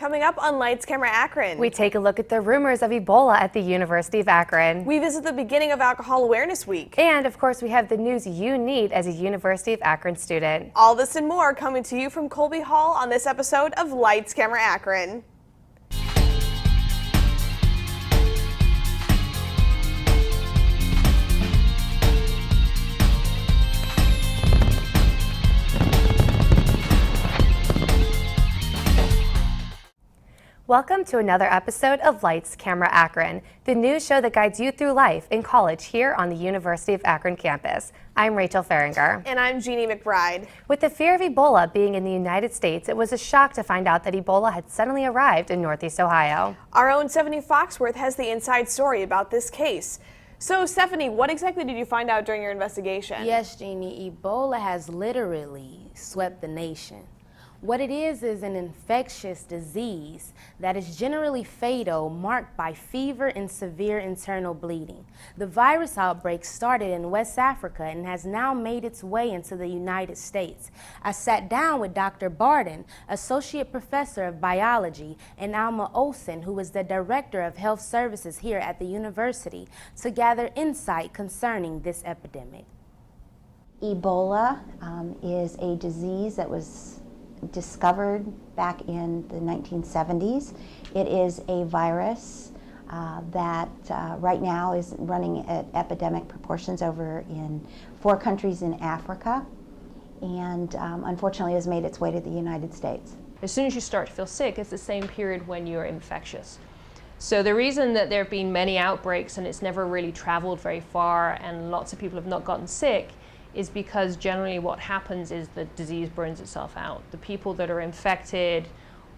Coming up on Lights, Camera, Akron. We take a look at the rumors of Ebola at the University of Akron. We visit the beginning of Alcohol Awareness Week. And of course, we have the news you need as a University of Akron student. All this and more coming to you from Colby Hall on this episode of Lights, Camera, Akron. Welcome to another episode of Lights, Camera, Akron, the news show that guides you through life in college here on the University of Akron campus. I'm Rachel Farringer. And I'm Jeannie McBride. With the fear of Ebola being in the United States, it was a shock to find out that Ebola had suddenly arrived in Northeast Ohio. Our own Stephanie Foxworth has the inside story about this case. So, Stephanie, what exactly did you find out during your investigation? Yes, Jeannie, Ebola has literally swept the nation. What it is an infectious disease that is generally fatal, marked by fever and severe internal bleeding. The virus outbreak started in West Africa and has now made its way into the United States. I sat down with Dr. Barden, Associate Professor of Biology, and Alma Olsen, who is the Director of Health Services here at the university, to gather insight concerning this epidemic. Ebola is a disease that was discovered back in the 1970s. It is a virus that right now is running at epidemic proportions over in 4 countries in Africa, and unfortunately has made its way to the United States. As soon as you start to feel sick, it's the same period when you're infectious. So the reason that there have been many outbreaks and it's never really traveled very far and lots of people have not gotten sick is because generally what happens is the disease burns itself out. The people that are infected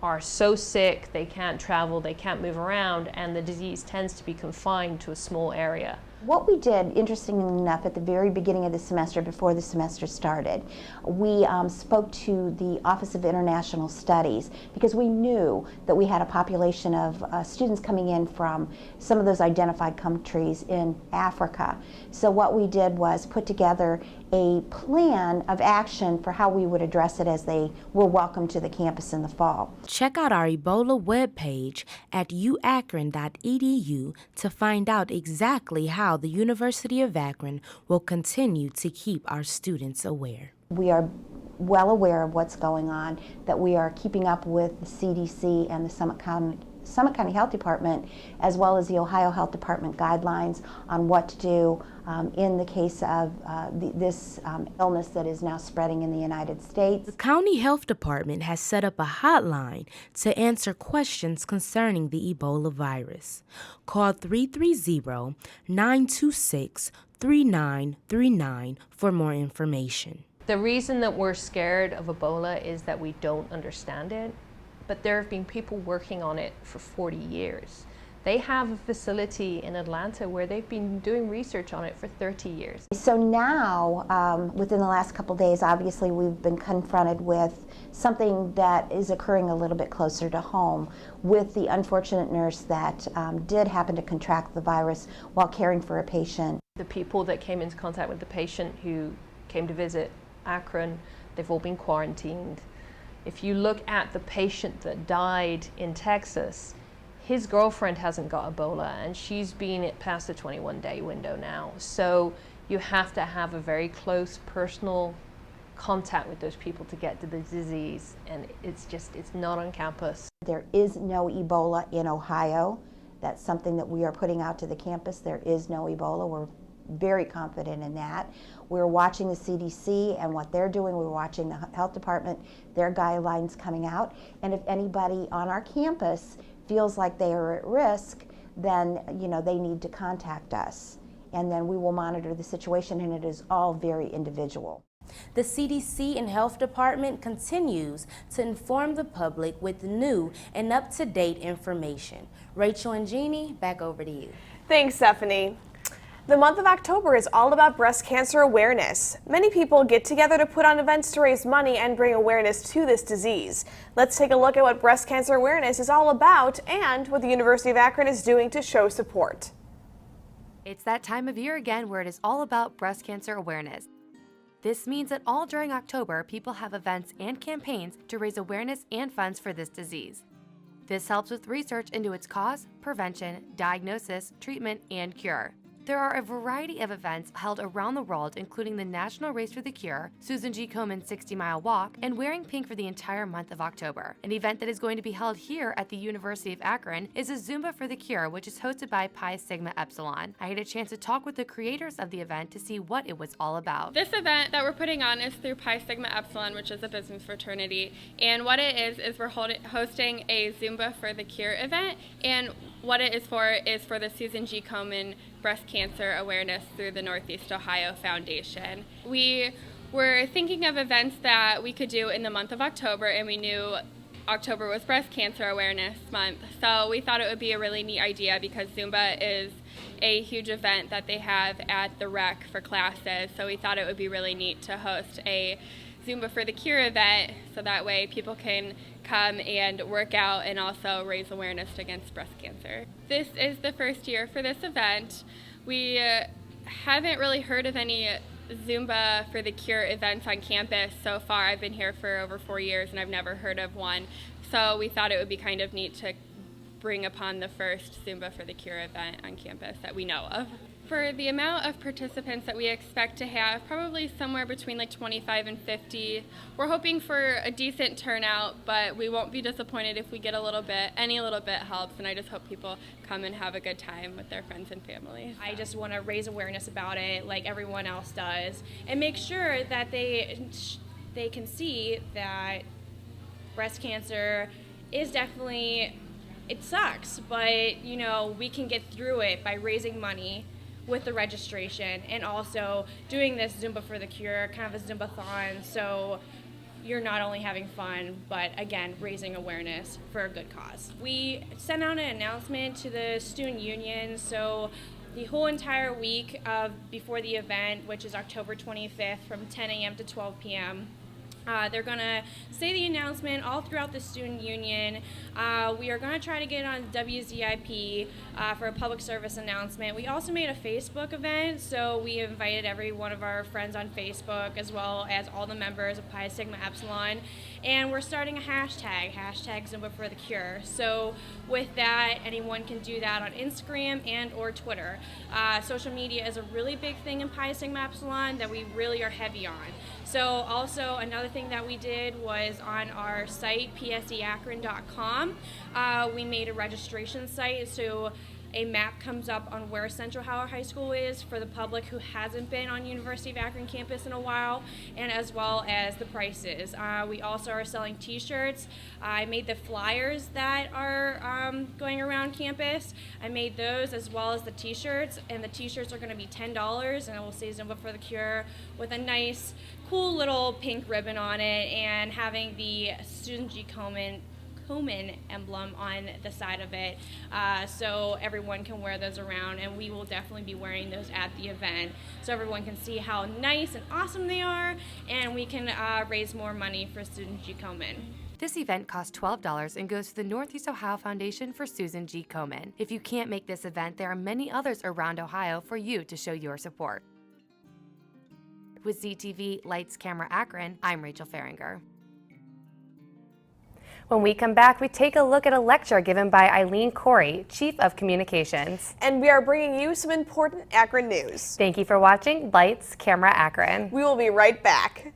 are so sick, they can't travel, they can't move around, and the disease tends to be confined to a small area. What we did, interestingly enough, at the very beginning of the semester, before the semester started, we spoke to the Office of International Studies because we knew that we had a population of students coming in from some of those identified countries in Africa. So what we did was put together a plan of action for how we would address it as they were welcome to the campus in the fall. Check out our Ebola webpage at uakron.edu to find out exactly how the University of Akron will continue to keep our students aware. We are well aware of what's going on, that we are keeping up with the CDC and the Summit County Health Department, as well as the Ohio Health Department guidelines on what to do in the case of this illness that is now spreading in the United States. The County Health Department has set up a hotline to answer questions concerning the Ebola virus. Call 330-926-3939 for more information. The reason that we're scared of Ebola is that we don't understand it, but there have been people working on it for 40 years. They have a facility in Atlanta where they've been doing research on it for 30 years. So now, within the last couple days, obviously we've been confronted with something that is occurring a little bit closer to home with the unfortunate nurse that did happen to contract the virus while caring for a patient. The people that came into contact with the patient who came to visit Akron, they've all been quarantined. If you look at the patient that died in Texas, his girlfriend hasn't got Ebola and she's been past the 21-day window now. So you have to have a very close personal contact with those people to get to the disease, and it's not on campus. There is no Ebola in Ohio. That's something that we are putting out to the campus. There is no Ebola. We're very confident in that. We're watching the CDC and what they're doing. We're watching the health department, their guidelines coming out. And if anybody on our campus feels like they are at risk, then they need to contact us. And then we will monitor the situation, and it is all very individual. The CDC and Health Department continues to inform the public with new and up-to-date information. Rachel and Jeannie, back over to you. Thanks, Stephanie. The month of October is all about breast cancer awareness. Many people get together to put on events to raise money and bring awareness to this disease. Let's take a look at what breast cancer awareness is all about and what the University of Akron is doing to show support. It's that time of year again where it is all about breast cancer awareness. This means that all during October, people have events and campaigns to raise awareness and funds for this disease. This helps with research into its cause, prevention, diagnosis, treatment, and cure. There are a variety of events held around the world, including the National Race for the Cure, Susan G. Komen's 60-mile walk, and Wearing Pink for the entire month of October. An event that is going to be held here at the University of Akron is a Zumba for the Cure, which is hosted by Pi Sigma Epsilon. I had a chance to talk with the creators of the event to see what it was all about. This event that we're putting on is through Pi Sigma Epsilon, which is a business fraternity. And what it is we're hosting a Zumba for the Cure event. And what it is for the Susan G. Komen breast cancer awareness through the Northeast Ohio Foundation. We were thinking of events that we could do in the month of October, and we knew October was Breast Cancer Awareness Month. So we thought it would be a really neat idea because Zumba is a huge event that they have at the rec for classes. So we thought it would be really neat to host a Zumba for the Cure event so that way people can come and work out and also raise awareness against breast cancer. This is the first year for this event. We haven't really heard of any Zumba for the Cure events on campus so far. I've been here for over 4 years and I've never heard of one. So we thought it would be kind of neat to bring upon the first Zumba for the Cure event on campus that we know of. For the amount of participants that we expect to have, probably somewhere between like 25 and 50. We're hoping for a decent turnout, but we won't be disappointed if we get any little bit helps, and I just hope people come and have a good time with their friends and family. I just want to raise awareness about it like everyone else does and make sure that they can see that breast cancer is definitely, it sucks, but you know, we can get through it by raising money with the registration and also doing this Zumba for the Cure, kind of a Zumbathon, so you're not only having fun, but again, raising awareness for a good cause. We sent out an announcement to the student union, so the whole entire week before the event, which is October 25th from 10 a.m. to 12 p.m., they're going to say the announcement all throughout the student union. We are going to try to get on WZIP for a public service announcement. We also made a Facebook event, so we invited every one of our friends on Facebook as well as all the members of Pi Sigma Epsilon. And we're starting a hashtag Zumba for the Cure. So with that, anyone can do that on Instagram and or Twitter. Social media is a really big thing in Pi Sigma Epsilon that we really are heavy on. So also another thing that we did was on our site, pseakron.com, we made a registration site, so a map comes up on where Central Howard High School is for the public who hasn't been on University of Akron campus in a while, and as well as the prices. We also are selling t-shirts. I made the flyers that are going around campus. I made those as well as the t-shirts, and the t-shirts are going to be $10, and it will say Zumba for the Cure with a nice, cool little pink ribbon on it, and having the Susan G. Komen emblem on the side of it, so everyone can wear those around, and we will definitely be wearing those at the event so everyone can see how nice and awesome they are, and we can raise more money for Susan G. Komen. This event costs $12 and goes to the Northeast Ohio Foundation for Susan G. Komen. If you can't make this event, there are many others around Ohio for you to show your support. With ZTV Lights Camera Akron, I'm Rachel Feringer. When we come back, we take a look at a lecture given by Eileen Corey, Chief of Communications. And we are bringing you some important Akron news. Thank you for watching Lights Camera Akron. We will be right back.